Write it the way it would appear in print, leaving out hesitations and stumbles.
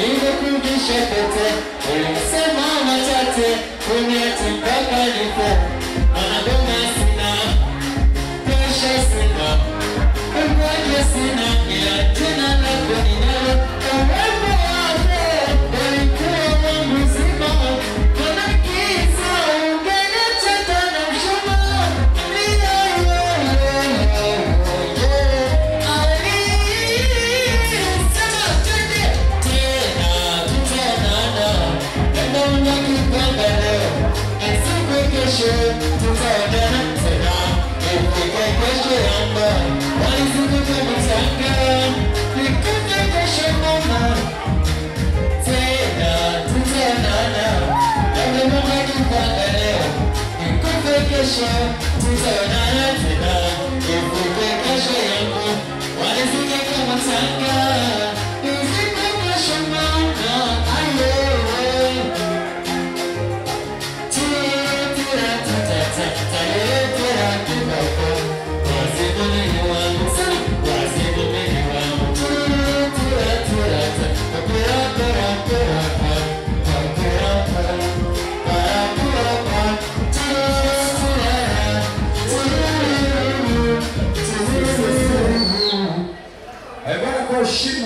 nilivyokurudisha kote, ulisema machache, uniache mpaka nipo. Wanagoma sina, presha sina, ugonjwa sina, ila jina lako ninalo. Uwepo wako ulikuwa wangu mzima, kuna giza ungeniacha tena mshumaa. Tutaonana tena, ifike kesho yamba, walizunguka mchanga, ifike kesho mama. Tena tutaonana, labda Mungu akipanga leo, ifike kesho, tutaonana tena, ifike kesho yamba, walizunguka mchanga, ifike kesho mama. Ayo. Agora com o Chico.